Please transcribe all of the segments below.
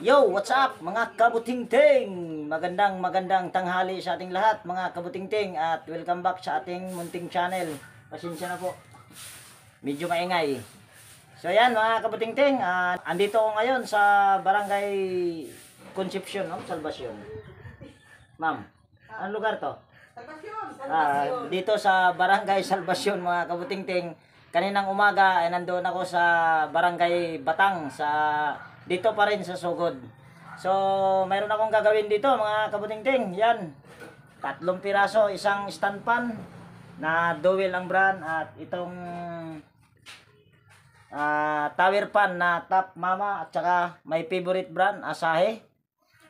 Yo, what's up mga kabutingting? Magandang tanghali sa ating lahat mga kabutingting at welcome back sa ating munting channel. Pasensya na po. Medyo maingay. So yan mga kabutingting, andito ako ngayon sa Barangay Concepcion, no? Salvacion. Ma'am, anong lugar to? Salvacion. Dito sa Barangay Salvacion mga kabutingting. Kaninang umaga ay nandoon ako sa Barangay Batang dito pa rin sa Sugod. So, mayroon akong gagawin dito mga kabutingting. Yan. 3 piraso, isang stand pan na Dowel ang brand at itong tower pan na Top Mama at saka my favorite brand, Asahi.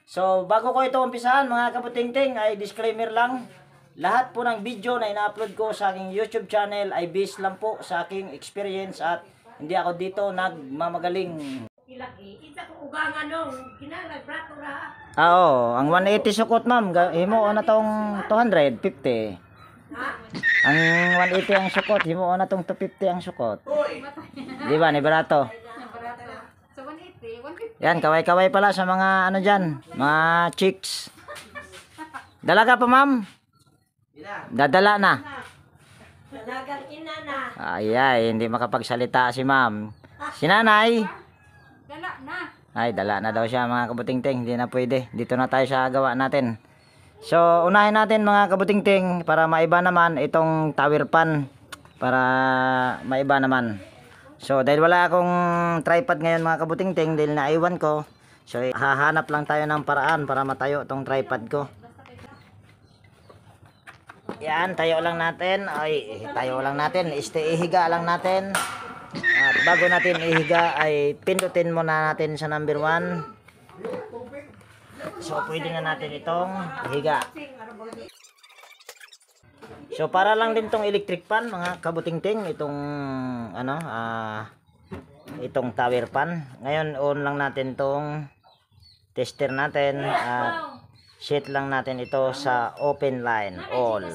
So, bago ko ito umpisahan mga kabutingting ay disclaimer lang. Lahat po ng video na ina-upload ko sa aking YouTube channel ay based lang po sa aking experience at hindi ako dito nagmamagaling. Oo, ang 180 sukot ma'am, himo na tong 250. Ang 180 ang sukot, himo na tong 250 ang sukot. Di ba, ni barato? So 180, 150. Yan, kaway-kaway pala sa mga ano diyan, mga chicks. Dalaga pa ma'am? Dadala na. Dalagang ina na. Ay, hindi makapagsalita si ma'am. Si nanay. Dala na. Ay, dala na daw siya mga kabutingting. Hindi na pwede. Dito na tayo sa gawa natin. So, unahin natin mga kabutingting para maiba naman itong tower pan. Para maiba naman. So, dahil wala akong tripod ngayon mga kabutingting, dahil naiwan ko. So, hahanap lang tayo ng paraan para matayo itong tripod ko. Yan, tayo lang natin. Ay, tayo lang natin. Ihiga lang natin. At bago natin ihiga ay pindutin muna natin sa number 1. So, pwede na natin itong ihiga. So, para lang din tong electric pan, mga kabutingting, itong itong tower pan. Ngayon, on lang natin tong tester natin at set lang natin ito sa open line all.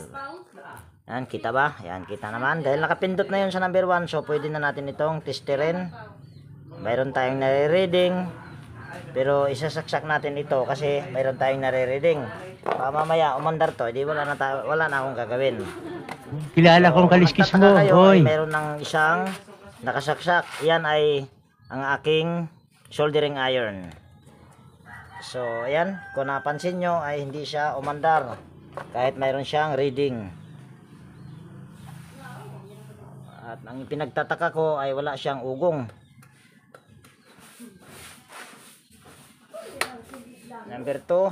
Yan, kita ba? Yan, kita naman. Dahil nakapindot na yun sa number 1, so pwede na natin itong testerin. Mayroon tayong nare-reading. Pero isasaksak natin ito kasi mayroon tayong nare-reading. Mamaya, umandar to. Di wala na akong gagawin. Kilala kong kaliskis mo, hoy. Mayroon ng isang nakasaksak. Yan ay ang aking soldering iron. So, ayan. Kung napansin nyo ay hindi siya umandar. Kahit mayroon siyang reading. At ang pinagtataka ko ay wala siyang ugong. Number 2,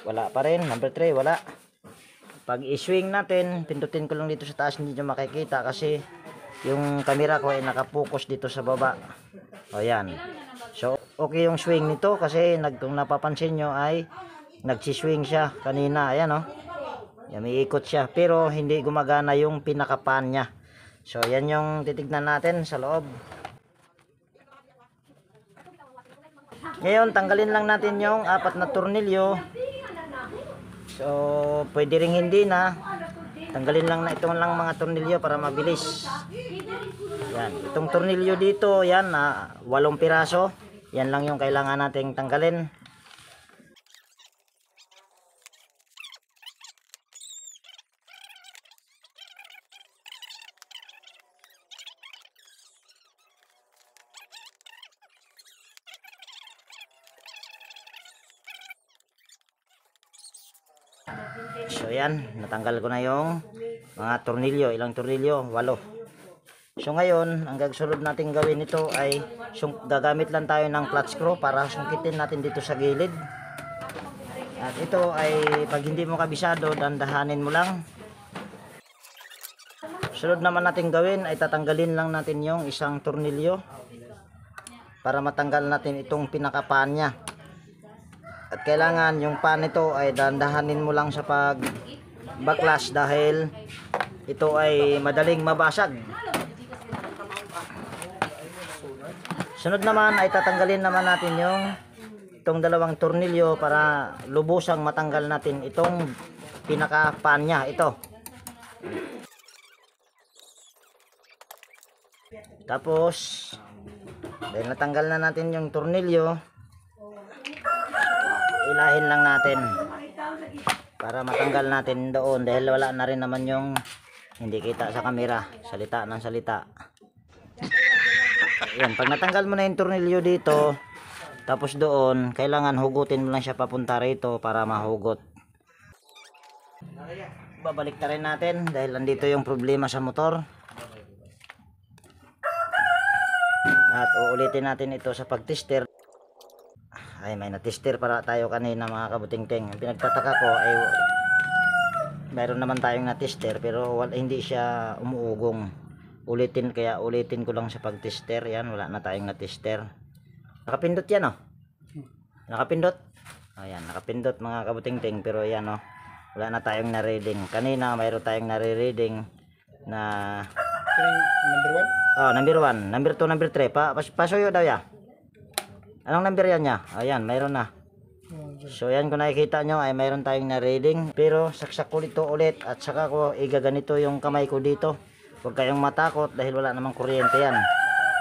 wala pa rin. Number 3, wala. Pag i-swing natin, pindutin ko lang dito sa taas, hindi nyo makikita kasi yung camera ko ay nakapokus dito sa baba. O yan. So, okay yung swing nito kasi kung napapansin nyo ay nagsiswing siya kanina. Ayan o. Yan, may ikot siya. Pero hindi gumagana yung pinakapan niya. So, yan yung titignan natin sa loob. Ngayon, tanggalin lang natin yung 4 na tornilyo. So, pwede ring hindi na. Tanggalin lang na itong mga tornilyo para mabilis. Yan, itong tornilyo dito, yan, 8 piraso. Yan lang yung kailangan nating tanggalin. So yan, natanggal ko na yung mga tornilyo. Ilang tornilyo? 8. So ngayon, ang gagsunod natin gawin ito ay gagamit lang tayo ng flat screw para sungkitin natin dito sa gilid. At ito ay pag hindi mo kabisado, dandahanin mo lang. Sunod naman natin gawin ay tatanggalin lang natin yung isang tornilyo para matanggal natin itong pinakapan niya. At kailangan yung pan nito ay dandahanin mo lang sa pag backlash dahil ito ay madaling mabasag. Sunod naman ay tatanggalin naman natin itong 2 tornilyo para lubusang matanggal natin itong pinaka-pan niya. Ito. Tapos dahil natanggal na natin yung tornilyo, ilahin lang natin para matanggal natin doon dahil wala na rin naman yung hindi kita sa camera, salita ng salita. Yan, pag natanggal mo na yung tornilyo dito, tapos doon, kailangan hugutin mo lang siya papunta rito para mahugot. Babalik na rin natin dahil andito yung problema sa motor. At uulitin natin ito sa pagtester. Ay, may natester para tayo kanina mga kabuting-ting. Ang pinagtataka ko ay mayroon naman tayong natester pero hindi siya umuugong. Kaya ulitin ko lang sa pagtester. Yan, wala na tayong natester. Nakapindot yan, oh. Nakapindot. Ayan, nakapindot mga kabuting-ting pero yan, oh. Wala na tayong na-reading. Kanina mayroon tayong nare-reading na Number 1? oh, number 1, number 2, number 3. Pasuyo daw ya. Anong number yan niya? Ayan, mayroon na. So yan, kung nakikita nyo ay mayroon tayong na-reading. Pero saksak ko dito ulit at saka ko igaganito yung kamay ko dito. Huwag kayong matakot dahil wala namang kuryente yan.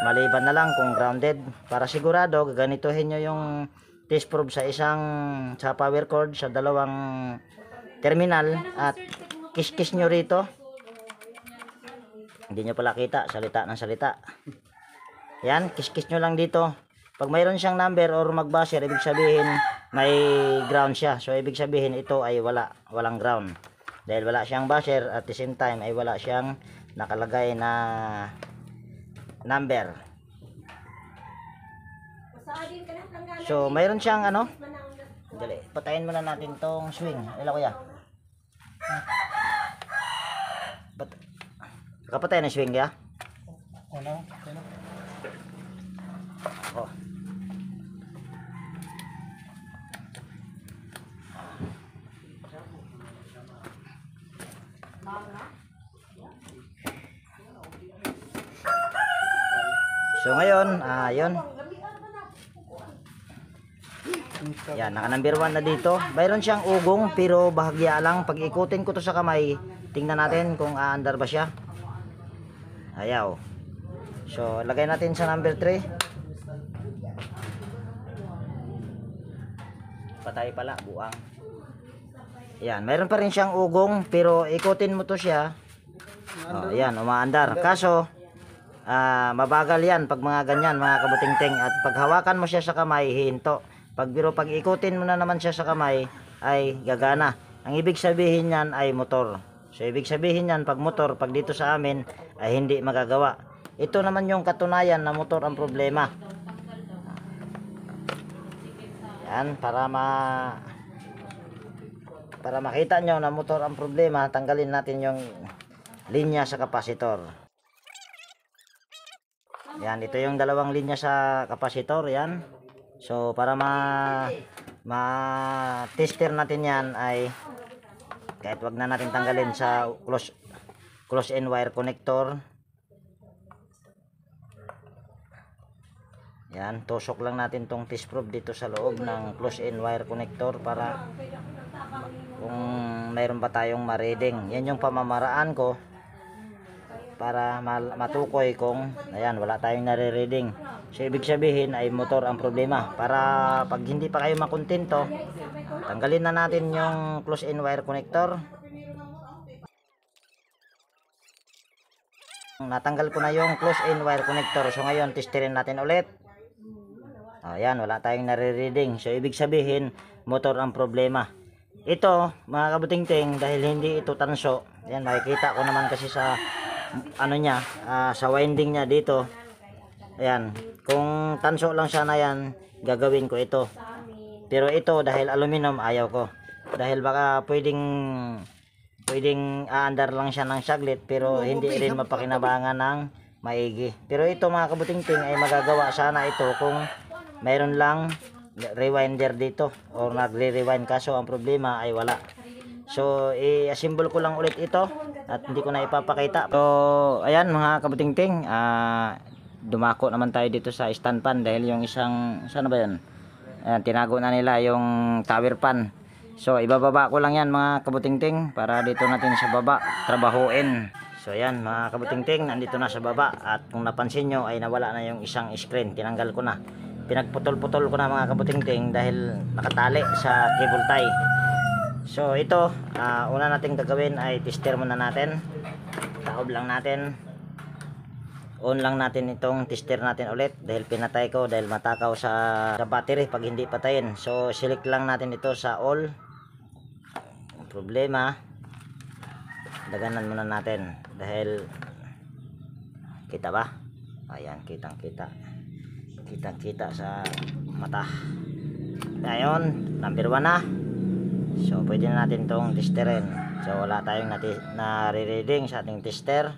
Maliban na lang kung grounded. Para sigurado, gaganituhin nyo yung test probe sa power cord, sa dalawang terminal at kiss-kiss nyo rito. Hindi nyo pala kita, salita ng salita. Yan, kiss-kiss nyo lang dito. Pag mayroon siyang number or mag-buzzer, ibig sabihin may ground siya. So ibig sabihin ito ay walang ground. Dahil wala siyang buzzer at the same time ay wala siyang nakalagay na number. So mayroon siyang ano? Dali, patayin muna natin tong swing. Ila kuya. Kapatay na swing ya? Ano? Oh. So ngayon, yun. Yan, naka number 1 na dito. Mayroon siyang ugong pero bahagya lang. Pag ikutin ko to sa kamay, tingnan natin kung aandar ba siya. Ayaw. So, lagay natin sa number 3. Patay pala, buang. Yan, mayroon pa rin siyang ugong pero ikutin mo to siya. Oh, yan, umaandar. Kaso, mabagal yan pag mga ganyan, mga kabuting-ting. At pag hawakan mo siya sa kamay, hihinto. Pag ikutin mo na naman siya sa kamay, ay gagana. Ang ibig sabihin yan ay motor. So, ibig sabihin yan, pag motor, pag dito sa amin, ay hindi magagawa. Ito naman yung katunayan na motor ang problema. Yan, para makita nyo na motor ang problema, tanggalin natin yung linya sa kapasitor. Yan, ito yung dalawang linya sa kapasitor, yan. So, para ma-tester natin yan ay kahit wag na natin tanggalin sa close end wire connector. Yan, tusok lang natin tong test probe dito sa loob ng close end wire connector para kung mayroon pa tayong ma-reading. Yan yung pamamaraan ko para matukoy kung ayan, wala tayong nare-reading. So ibig sabihin ay motor ang problema. Para pag hindi pa kayo makontento, tanggalin na natin yung close end wire connector. Natanggal ko na yung close end wire connector. So ngayon testerin natin ulit. Ayan, wala tayong nare-reading. So ibig sabihin motor ang problema. Ito mga kabuting-ting, dahil hindi ito tanso. Ayan, makikita ko naman kasi sa ano niya, sa winding niya dito. Ayan, kung tanso lang sana yan, gagawin ko ito. Pero ito dahil aluminum, ayaw ko. Dahil baka pwedeng aandar lang siya ng saglit pero hindi rin mapakinabangan ng maigi. Pero ito mga kabuting-ting ay magagawa sana ito kung mayroon lang rewinder dito or nagre-rewind, kaso ang problema ay wala. So i-assemble ko lang ulit ito at hindi ko na ipapakita. So ayan mga kabuting-ting, dumako naman tayo dito sa stand pan dahil yung isang, saan ba yun? Ayan, tinago na nila yung tower pan. So ibababa ko lang yan mga kabuting-ting para dito natin sa baba trabahuin. So ayan mga kabuting-ting, nandito na sa baba at kung napansin nyo ay nawala na yung isang screen, tinanggal ko na. pinagputol-putol ko na mga kabutingting dahil nakatali sa cable tie. So ito, una nating gagawin ay tester muna natin. Taob lang natin. On lang natin itong tester natin ulit dahil pinatay ko dahil matakaw sa battery pag hindi patayin. So select lang natin ito sa all. Ang problema, daganan muna natin dahil kita ba? Ayan, kitang-kita sa mata. Ngayon, number 1 na. So pwede na natin itong testerin. So wala tayong nare-reading sa ating tester.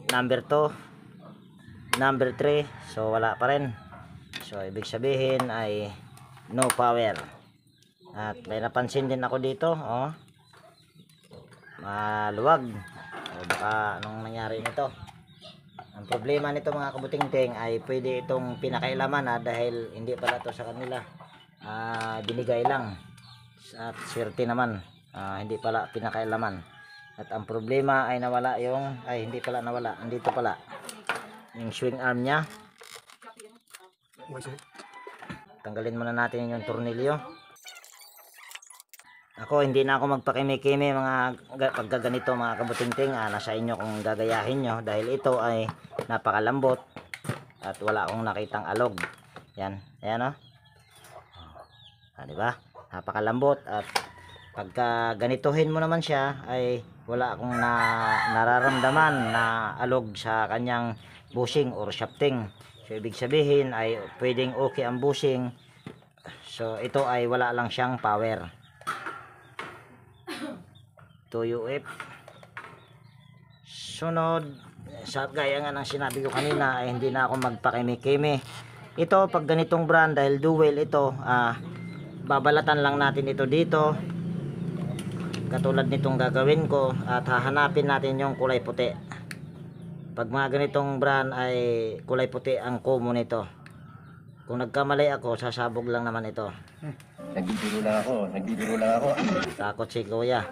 Number 2, number 3, so wala pa rin. So ibig sabihin ay no power. At may napansin din ako dito, oh, maluwag. O baka anong nangyari nito. Ang problema nito mga kabutingting ay pwede itong pinakailaman dahil hindi pala to sa kanila, binigay lang at swerte naman, hindi pala pinakailaman. At ang problema ay nawala yung, hindi pala nawala, andito pala yung swing arm nya. Tanggalin muna natin yung tornilyo. Ako hindi na ako magpakimi-kimi mga pagkaganito mga kabutingting. Nasa inyo kung gagayahin nyo dahil ito ay napakalambot at wala akong nakitang alog. Yan, ayan o. Diba? Napakalambot at pagka ganituhin mo naman siya ay wala akong nararamdaman na alog sa kanyang bushing or shafting. So ibig sabihin ay pwedeng okay ang bushing. So ito ay wala lang siyang power. 2UF. Sunod, sa gaya nga ng sinabi ko kanina ay hindi na ako magpakimi-kimi. Ito pag ganitong brand dahil dual ito, babalatan lang natin ito dito. Katulad nitong gagawin ko at hahanapin natin yung kulay puti. Pag mga ganitong brand ay kulay puti ang kumo nito. Kung nagkamali ako, sasabog lang naman ito. Nagbibiro lang ako. Takot si kuya.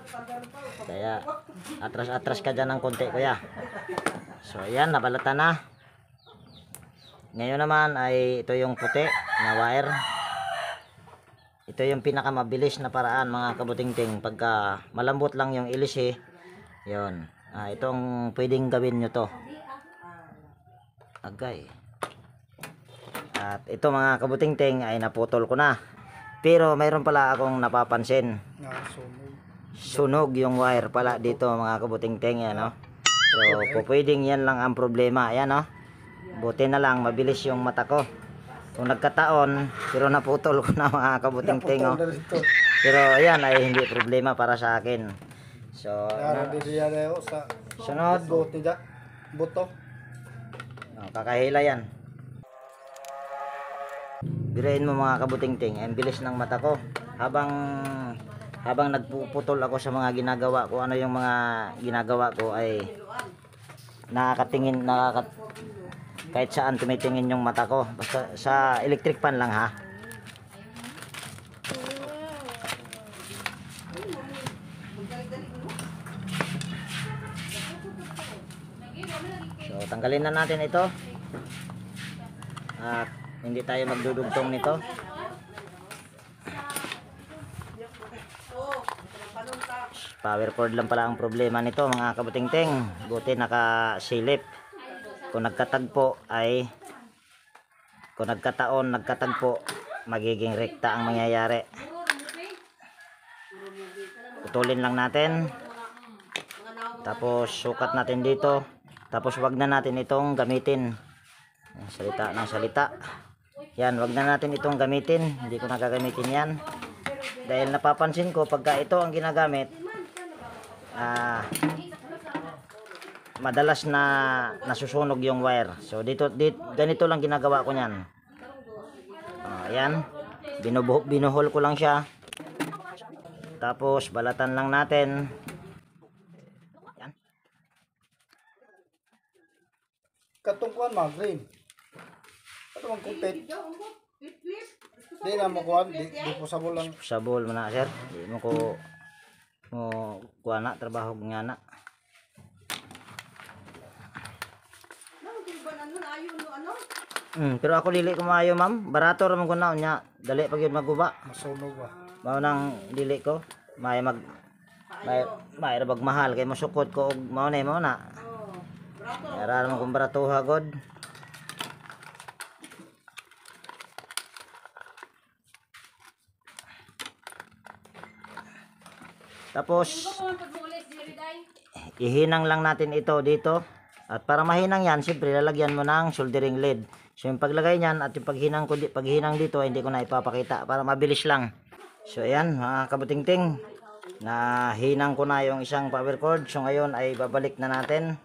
Kaya atras-atras ka dyan ng konti kuya. So ayan, nabalatan na. Ngayon naman ay ito yung puti na wire. Ito yung pinakamabilis na paraan mga kabutingting. Pagka malambot lang yung ilisi, yun. Itong pwedeng gawin nyo to. Agay. At ito mga kabutingting ay naputol ko na. Pero mayroon pala akong napapansin. Sunog yung wire pala dito mga kabutingting. Yan, no? So pwedeng yan lang ang problema. Ayan, no? Buti na lang mabilis yung mata ko. Kung nagkataon, pero naputol ko na mga kabutingting. Oh. Pero ayan ay hindi problema para sa akin. So sunod. Buto. Kakahila yan. Birahin mo mga kabutingting, ang bilis ng mata ko habang nagpuputol ako sa mga ginagawa ko. Ano yung mga ginagawa ko ay nakakatingin, kahit saan tumitingin yung mata ko, basta sa electric fan lang ha. So tanggalin na natin ito at hindi tayo magdudugtong nito. Power cord lang pala ang problema nito mga kabutingting. Buti nakasilip. Kung nagkatagpo ay, kung nagkatagpo, magiging rekta ang mangyayari. Putulin lang natin. Tapos sukat natin dito. Tapos wag na natin itong gamitin. Salita ng salita. Yan, wag na natin itong gamitin. Hindi ko nagagamitin yan. Dahil napapansin ko pagka ito ang ginagamit, madalas na nasusunog yung wire. So dito ganito lang ginagawa ko niyan. Ayan. Binuhol ko lang siya. Tapos balatan lang natin. Ayan. Katungkuan mga green. Ano ang kupit? Di na mo kuhan, di po sabol lang. Sabol mo na sir. Di mo ko kuha na, trabaho nga na. Pero ako dili ko maayo ma'am. Barato ra man ko na nya. Dali pag yun maguba. Masunog ba? Mao nang dili ko. May ra bag mahal kay masukot ko og mao na. Ara man kung baratuha god. Tapos ihinang lang natin ito dito. At para mahinang yan, siyempre lalagyan mo ng soldering lead. So yung paglagay niyan at yung paghinang dito, hindi ko na ipapakita para mabilis lang. So ayan mga kabutingting, nahinang ko na yung isang power cord. So ngayon ay babalik na natin.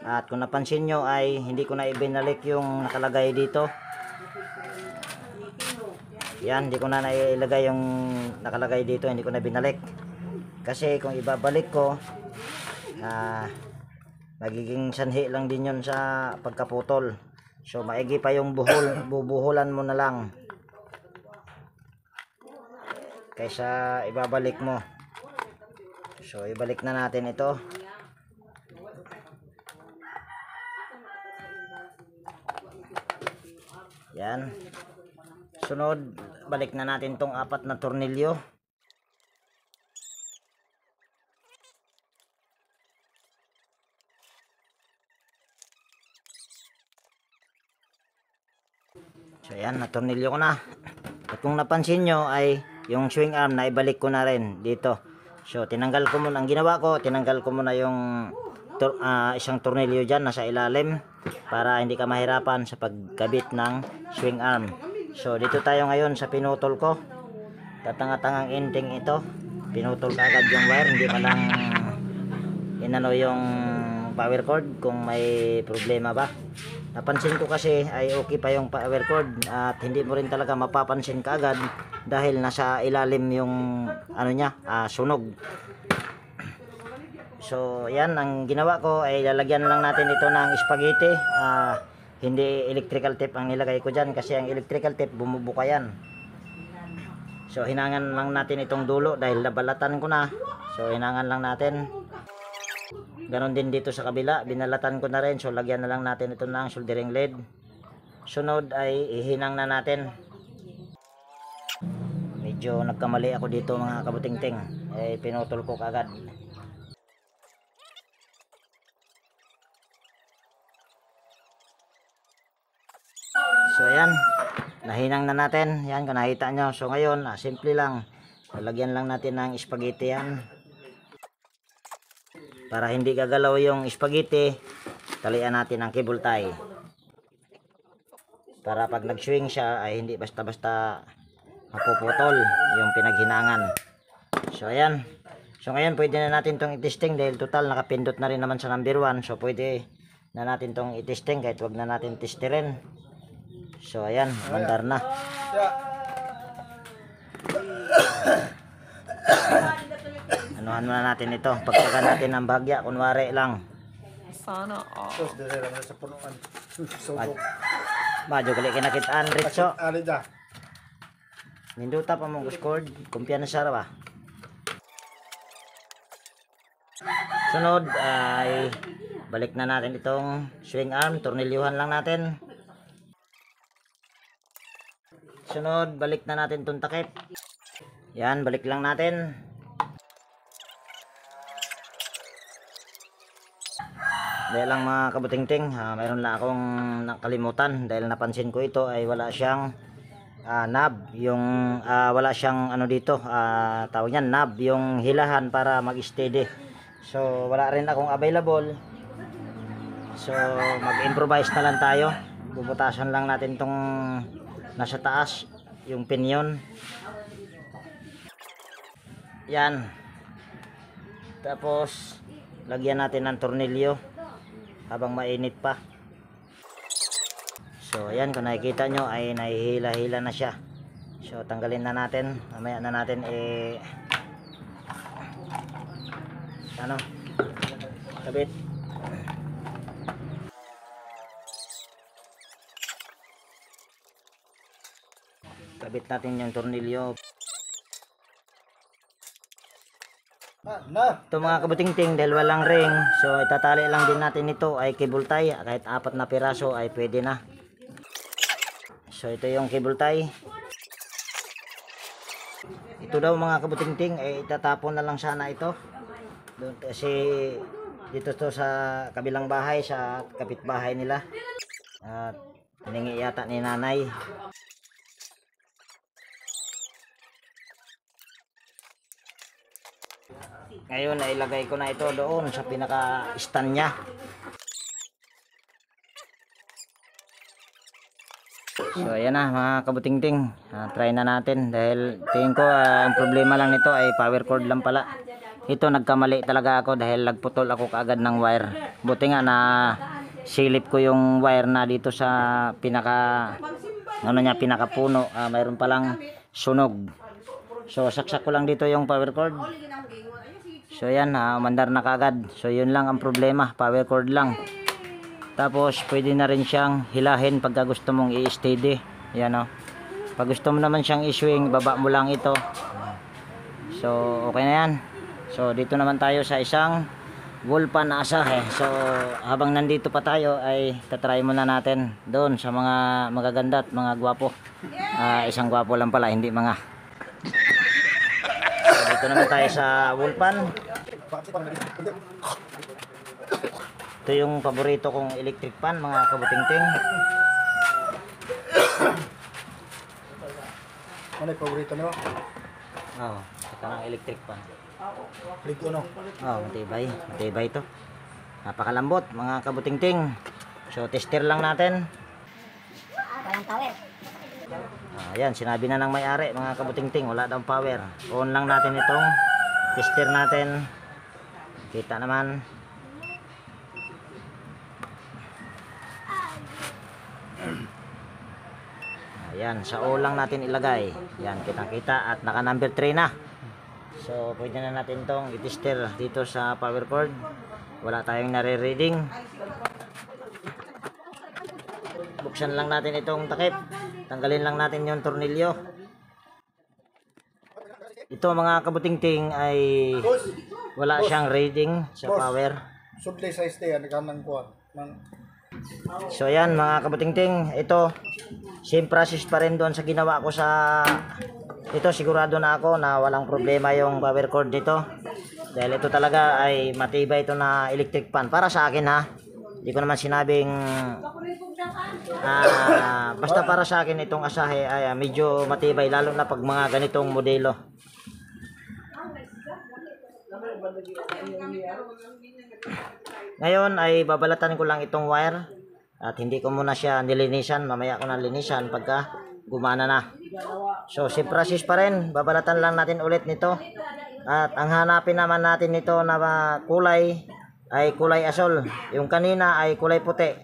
At kung napansin nyo ay hindi ko na ibinalik yung nakalagay dito. Yan, hindi ko na nailagay yung nakalagay dito, hindi ko na binalik. Kasi kung ibabalik ko, magiging sanhi lang din yun sa pagkaputol. So maigi pa yung bubuhulan mo na lang kaysa ibabalik mo. So ibalik na natin ito. Yan. Sunod, balik na natin tong 4 na tornilyo. So ayan, natornilyo ko na. At kung napansin nyo ay yung swing arm na ibalik ko na rin dito. So tinanggal ko muna, ang ginawa ko, tinanggal ko muna yung isang tornilyo dyan nasa ilalim para hindi ka mahirapan sa pagkabit ng swing arm. So dito tayo ngayon sa pinutol ko. Tatanga-tangang ending ito. Pinutol ka agad yung wire, hindi pa lang inano yung power cord kung may problema ba. Napansin ko kasi ay okay pa yung power cord at hindi mo rin talaga mapapansin kaagad dahil nasa ilalim yung ano niya, sunog. So yan, ang ginawa ko ay lalagyan lang natin ito ng spaghetti. Hindi electrical tape ang nilagay ko dyan kasi ang electrical tape bumubuka yan. So hinangan lang natin itong dulo dahil nabalatan ko na. So hinangan lang natin. Ganon din dito sa kabila, binalatan ko na rin. So lagyan na lang natin ito ng soldering lead. Sunod ay ihinang na natin. Medyo nagkamali ako dito mga kabutingting. Pinutol ko kagad. So ayan, nahinang na natin. Yan kung nakita nyo. So ngayon, simple lang. Lalagyan lang natin ng spaghetti yan. Para hindi gagalaw yung spaghetti, talian natin ng cable tie. Para pag nag-swing siya ay hindi basta-basta mapuputol yung pinaghinangan. So ayan. So ngayon pwede na natin tong i-testing dahil total nakapindot na rin naman sa number 1. So pwede na natin tong i-testing kahit wag na natin testerin. So ayan, mandar na. Anuhan muna natin ito. Pagtagan natin ng bahagya, kunwari lang. Sana Sus, dire lang sa punuan. Sunog. Medyo gali kinakitaan, Richo. Ali da. Minduta pa mong scored. Kumpiyansa ra ba? Sunod ay balik na natin itong swing arm. Tornilyuhan lang natin. Sunod, balik na natin itong takip. Yan, balik lang natin. Dahil lang mga kabutingting, mayroon lang akong nakalimutan dahil napansin ko ito ay wala siyang knob, yung wala siyang ano dito, tawag niyan knob, yung hilahan para mag-steady. So wala rin akong available. So mag-improvise na lang tayo. Bubutasan lang natin tong nasa taas, yung pinion. Yan. Tapos lagyan natin ng tornilyo habang mainit pa. So ayan, kung nakikita nyo ay nahihila-hila na siya. So tanggalin na natin. Mamaya na natin kabit. Kabit natin yung tornilyo. Ito mga kabutingting, dahil walang ring, so itatali lang din natin ito ay cable tie. Kahit 4 na piraso ay pwede na. So ito yung cable tie. Ito daw mga kabutingting ay itatapon na lang sana ito. Doon, kasi dito to sa kabilang bahay, sa kapitbahay nila. At hiningi yata ni nanay. Ngayon ay ilagay ko na ito doon sa pinaka-stand niya. So ayan na mga kabutingting, try na natin dahil tingin ko ang problema lang nito ay power cord lang pala. Ito nagkamali talaga ako dahil nagputol ako kaagad ng wire. Buti nga na silip ko yung wire na dito sa pinaka pinakapuno, mayroon palang sunog. So saksak ko lang dito yung power cord. So yan, umandar na kaagad. So yun lang ang problema, power cord lang. Tapos pwede na rin siyang hilahin pagka gusto mong i-steady. Yan o. Pag gusto mo naman siyang i-swing, baba mo lang ito. So okay na yan. So dito naman tayo sa isang Wolpan na asahe. So habang nandito pa tayo ay tatry muna natin doon sa mga magaganda at mga gwapo. Isang gwapo lang pala, hindi mga. So dito naman tayo sa Wolpan. Ito yung paborito kong electric fan mga kabutingting. Ano yung paborito nyo? Ito ng electric fan. Ligo no? Matibay. Matibay ito. Napakalambot mga kabutingting. So tester lang natin. Walang power. Ayan, sinabi na ng may-ari mga kabutingting, wala daw power. On lang natin itong tester natin. Kita naman. Ayan, sa O lang natin ilagay. Yan, kitang-kita at naka number 3 na. So, pwede na natin itong i-tester dito sa power cord. Wala tayong nare-reading. Buksan lang natin itong takip. Tanggalin lang natin yung tornilyo. Ito mga kabutingting ay wala siyang reading sa power. Sudley size day, ano ka ng kuwan? So ayan mga kabutingting, ito same process pa rin doon sa ginawa ko sa ito. Sigurado na ako na walang problema yung power cord dito dahil ito talaga ay matibay ito na electric fan para sa akin ha. Hindi ko naman sinabing basta para sa akin itong asahe ay medyo matibay lalo na pag mga ganitong modelo. Ngayon ay babalatan ko lang itong wire at hindi ko muna siya nilinisan. Mamaya ko na linisan pagka gumana na. So si process pa rin, babalatan lang natin ulit nito. At ang hanapin naman natin nito na kulay ay kulay asol. Yung kanina ay kulay puti.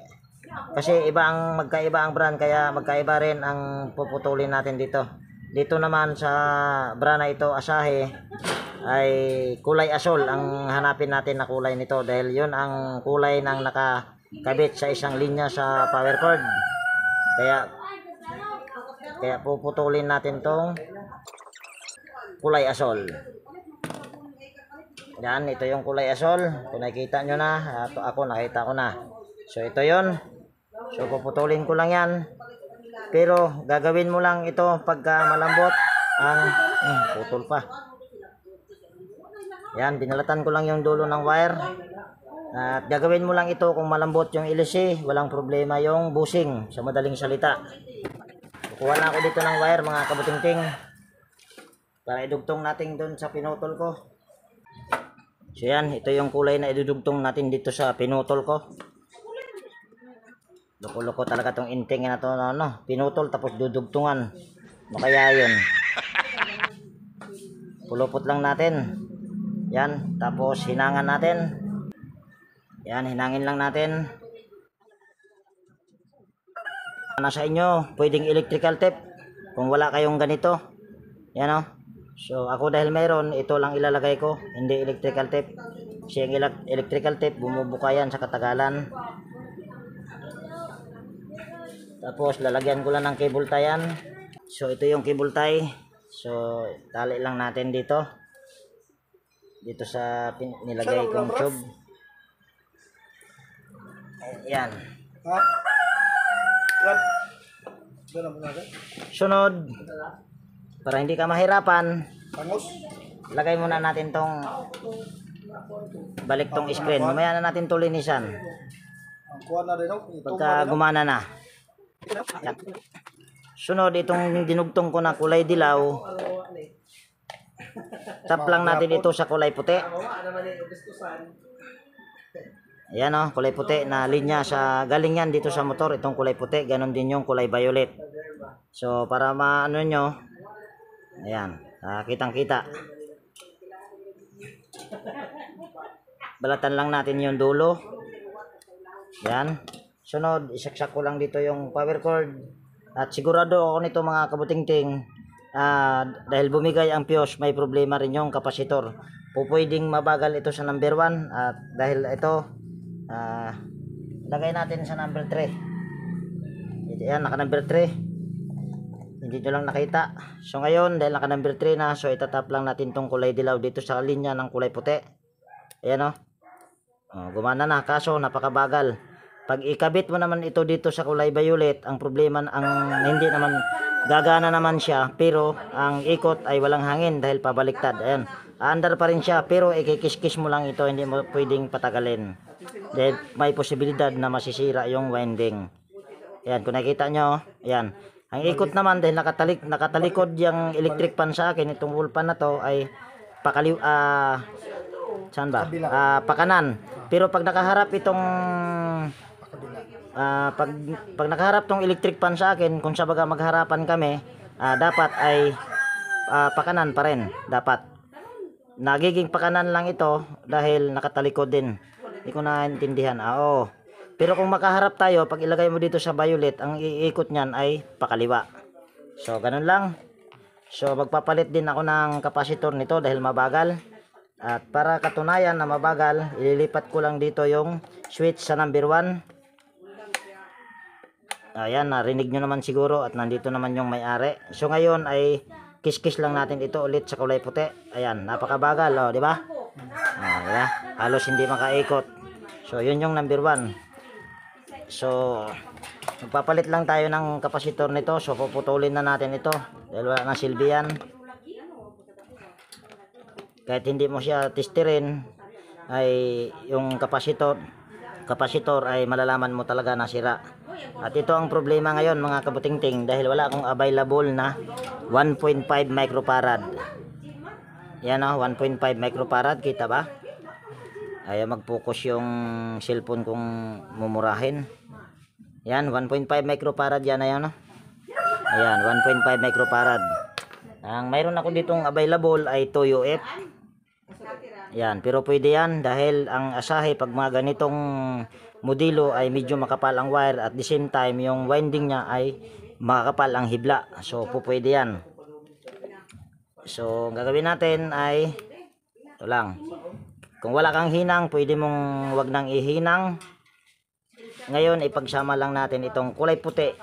Kasi magkaiba ang brand kaya magkaiba rin ang puputulin natin dito. Dito naman sa brand na ito, Asahi, ay kulay asol ang hanapin natin na kulay nito dahil yun ang kulay ng nakakabit sa isang linya sa power cord. Kaya puputulin natin tong kulay asol. Yan, ito yung kulay asol. Kung nakikita nyo na, ako nakita ko na. So ito yon. So puputulin ko lang yan. Pero gagawin mo lang ito pagka malambot ang putol pa. Yan, binalatan ko lang yung dulo ng wire. At gagawin mo lang ito kung malambot yung LC, walang problema yung bushing, sa madaling salita. Kukuha na ako dito ng wire mga kabutingting para idugtong natin doon sa pinutol ko. So yan, ito yung kulay na idudugtong natin dito sa pinutol ko. Loko-loko talaga tong inting na to, no? Pinutol tapos dudugtungan. Ano kaya yun? Pulupot lang natin. Yan, tapos hinangan natin. Yan, hinangin lang natin. Nasa inyo, pwedeng electrical tape kung wala kayong ganito. Yan o. So ako dahil mayroon, ito lang ilalagay ko, hindi electrical tape. Kasi yung electrical tape, bumubuka yan sa katagalan. Tapos lalagyan ko lang ng cable tie yan. So ito yung cable tie. So tali lang natin dito. Dito sa nilagay kong tube. Ayan. Ha? Sana mo na rin. Sunod, para hindi ka mahirapan, Tangos. lagay muna natin tong balik tong screen. Mamaya na natin to linisan. Ang kuha na rin, no? Pagka gumana na. Yan. Sunod, itong dinugtong ko na kulay dilaw. Tap lang natin ito sa kulay puti. Ayan o, kulay puti na linya sa galing yan dito sa motor. Itong kulay puti, ganon din yung kulay violet. So, para maano nyo, ayan, kitang kita. Balatan lang natin yung dulo. Yan. Sunod, isaksak ko lang dito yung power cord. At sigurado ako nito mga kabutingting, dahil bumigay ang fuse, may problema rin yung kapasitor. Pupwedeng mabagal ito sa number 1. At dahil ito, lagay natin sa number 3. Yan, naka number 3. Hindi nyo lang nakita. So ngayon, dahil naka number 3 na, so itatap lang natin tong kulay dilaw dito sa linya ng kulay puti. Ayan o. Gumana na, kaso napakabagal. Pag ikabit mo naman ito dito sa kulay violet, ang problema, hindi naman gagana naman siya, pero ang ikot ay walang hangin dahil pabaliktad. Ayan, aandar pa rin siya, pero ikikis-kis mo lang ito, hindi mo pwedeng patagalin dahil may posibilidad na masisira yung winding. Ayan, kung nakita nyo, ayan, ang ikot naman dahil nakatalikod yung electric pan sa akin, itong wall pan na to ay saan ba? Pakanan. Pero pag nakaharap itong pag nakaharap tong electric pan sa akin, kung sabaga magharapan kami, dapat ay pakanan pa rin. Dapat nagiging pakanan lang ito dahil nakatalikod din. Hindi ko naintindihan. Oo. Pero kung makaharap tayo, pag ilagay mo dito sa violet, ang iikot niyan ay pakaliwa. So ganun lang. So magpapalit din ako ng kapasitor nito dahil mabagal. At para katunayan na mabagal, ililipat ko lang dito yung switch sa number 1. Ayan, narinig nyo naman siguro at nandito naman yung may-ari. So ngayon ay kiss-kiss lang natin ito ulit sa kulay puti. Ayan, napakabagal, oh, di ba? Diba? Halos hindi makaikot. So yun yung number 1. So magpapalit lang tayo ng kapasitor nito. So puputulin na natin ito dahil wala na silbi yan. Kahit hindi mo siya testirin, ay yung kapasitor ay malalaman mo talaga na sira. At ito ang problema ngayon mga kabutingting, dahil wala akong available na 1.5 microfarad. Yan o, 1.5 microfarad, kita ba? Ayaw mag-focus yung cellphone kung mumurahin. Yan, 1.5 microfarad yan, ayan o. Ayan, 1.5 microfarad. Ang mayroon ako ditong available ay 2 UF. Yan, pero pwede yan dahil ang asahe pag mga ganitong modelo ay medyo makapal ang wire at the same time yung winding niya ay makakapal ang hibla. So pwede yan. So ang gagawin natin ay ito lang. Kung wala kang hinang, pwede mong wag nang ihinang. Ngayon ipagsama lang natin itong kulay puti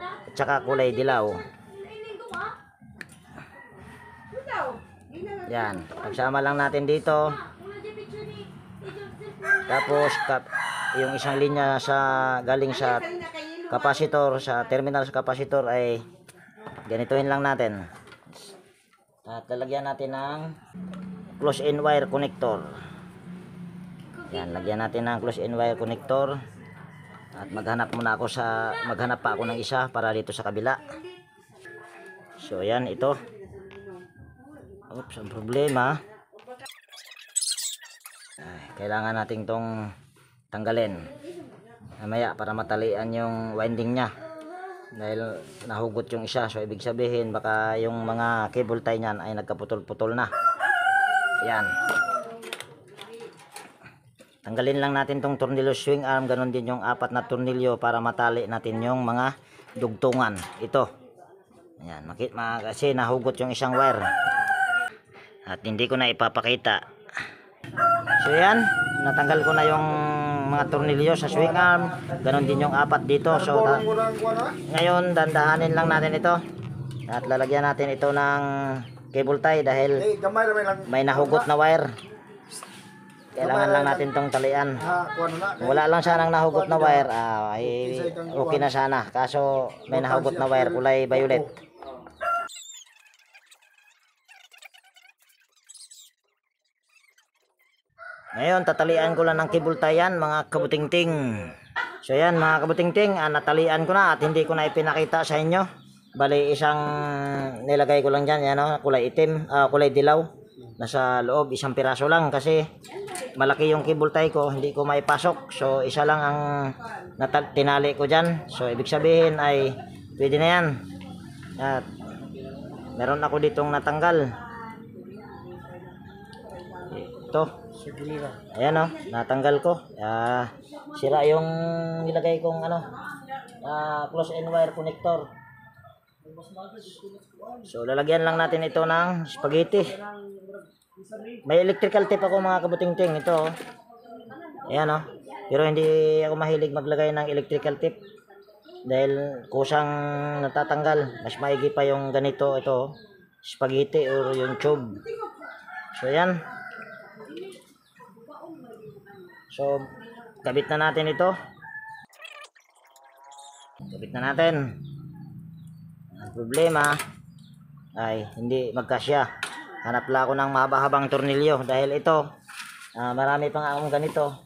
at saka kulay dilaw. Yan, pagsama lang natin dito. Tapos yung isang linya sa galing sa kapasitor, sa terminal sa kapasitor ay ganituhin lang natin. At lalagyan natin ng close-in wire connector. Yan, lagyan natin ng close-in wire connector. At maghanap pa ako ng isa para dito sa kabila. So yan, ito. Oops, ang problema. Kailangan nating tong tanggalin. Mamaya para matalian yung winding niya. Dahil nahugot yung isa. So ibig sabihin baka yung mga cable tie niyan ay nagkaputol-putol na. Yan. Tanggalin lang natin tong tornilyo swing arm. Ganon din yung 4 na tornilyo para matali natin yung mga dugtungan. Ito. Yan. Kasi nahugot yung isang wire. At hindi ko na ipapakita. So yan, natanggal ko na yung mga tornilyo sa swing arm. Ganon din yung 4 dito. So ngayon dandahanin lang natin ito. At lalagyan natin ito ng cable tie dahil may nahugot na wire. kailangan lang natin tong talian. Kuha na Kung wala lang sanang nahugot na wire, ay okay na sana. Kaso may nahugot na wire kulay violet. Ngayon, tatalian ko lang ng cable tie yan, mga kabutingting. So yan, mga kabutingting, natalian ko na at hindi ko na ipinakita sa inyo. Bali, isang nilagay ko lang dyan, yan, kulay itim, kulay dilaw. Nasa loob, isang piraso lang kasi malaki yung cable tie ko, hindi ko maipasok. So, isa lang ang tinali ko dyan. So, ibig sabihin ay pwede na yan. At meron ako ditong natanggal. Ito. Ayan natanggal ko. Sira yung nilagay kong close end wire connector. So lalagyan lang natin ito ng spaghetti. May electrical tape ako, mga kabutingting. Ito ayan pero hindi ako mahilig maglagay ng electrical tape dahil kusang natatanggal. Mas maigi pa yung ganito, ito spaghetti or yung tube. So ayan. So, kabit na natin ito. Kabit na natin. Ang problema ay hindi magkasya. Hanap lang ako ng mahaba-habang tornilyo dahil ito, marami pang akong ganito.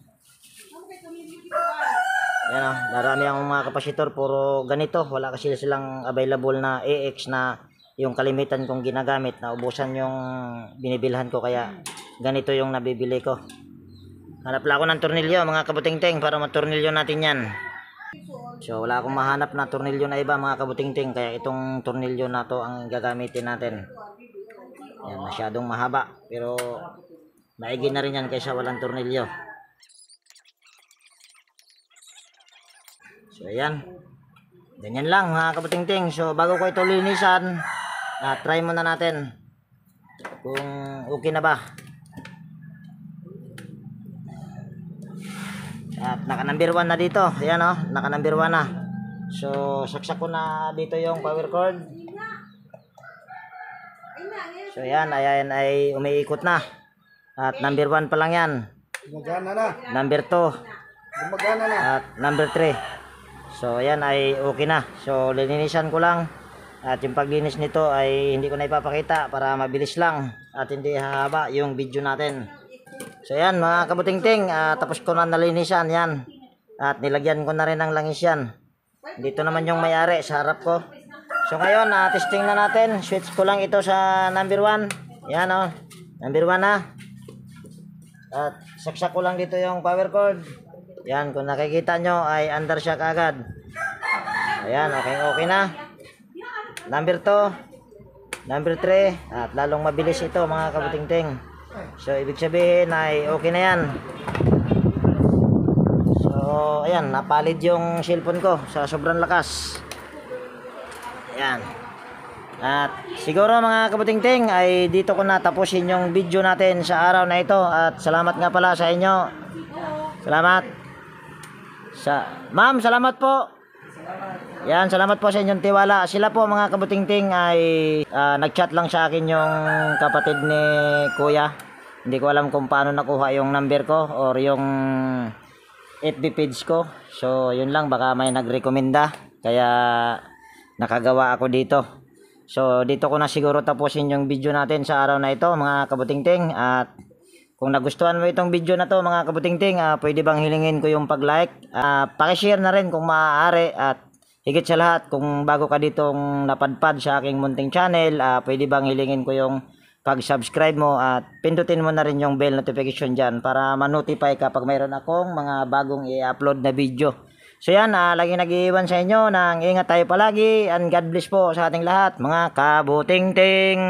Yan marami akong mga kapasitor, puro ganito. Wala kasi silang available na AX na yung kalimitan kong ginagamit. Na ubusan yung binibilhan ko, kaya ganito yung nabibili ko. Hanap lang ako ng tornilyo, mga kabutingting, para matornilyo natin yan. So wala akong mahanap na tornilyo na iba, mga kabutingting, kaya itong tornilyo na to ang gagamitin natin. Yan, masyadong mahaba, pero maigi na rin yan kaysa walang tornilyo. So ayan, ganyan lang, mga kabutingting. So bago ko ito linisan, try muna natin kung okay na ba. At naka number 1 na dito. Ayan naka number 1 na. So saksak ko na dito yung power cord. So ayan ay umiikot na. At number 1 pa lang yan. Gumagana na. Number 2. Gumagana na. At number 3. So ayan ay okay na. So lilinisan ko lang. At yung paglinis nito ay hindi ko na ipapakita para mabilis lang at hindi hahaba yung video natin. So yan, mga kabutingting, tapos ko na nalinisan yan. At nilagyan ko na rin ng langis yan. Dito naman yung may-ari sa harap ko. So ngayon, testing na natin. Switch ko lang ito sa number 1. Yan number 1 na. At saksak ko lang dito yung power cord. Yan, kung nakikita nyo ay under siya kaagad. Ayan, okay na. Number 2, number 3, at lalong mabilis ito, mga kabutingting. So ibig sabihin ay okay na yan. So ayan, napalid yung cellphone ko sa sobrang lakas. Ayan. At siguro, mga kabutingting, ay dito ko na tapusin yung video natin sa araw na ito. At salamat nga pala sa inyo. Salamat. Ma'am, salamat po. Yan, salamat po sa inyong tiwala. Sila po, mga kabutingting, ay nag-chat lang sa akin yung kapatid ni Kuya. Hindi ko alam kung paano nakuha yung number ko or yung FB page ko. So yun lang, baka may nagrekomenda kaya nakagawa ako dito. So dito ko na siguro tapusin yung video natin sa araw na ito, mga kabutingting. At kung nagustuhan mo itong video na to, mga kabutingting, pwede bang hilingin ko yung pag-like, paki-share na rin kung maaari. At higit sa lahat, kung bago ka ditong napadpad sa aking munting channel, pwede bang hilingin ko yung pag-subscribe mo at pindutin mo na rin yung bell notification dyan para ma-notify kapag mayroon akong mga bagong i-upload na video. So yan, lagi nag-iiwan sa inyo ng ingat tayo palagi, and God bless po sa ating lahat, mga kabutingting.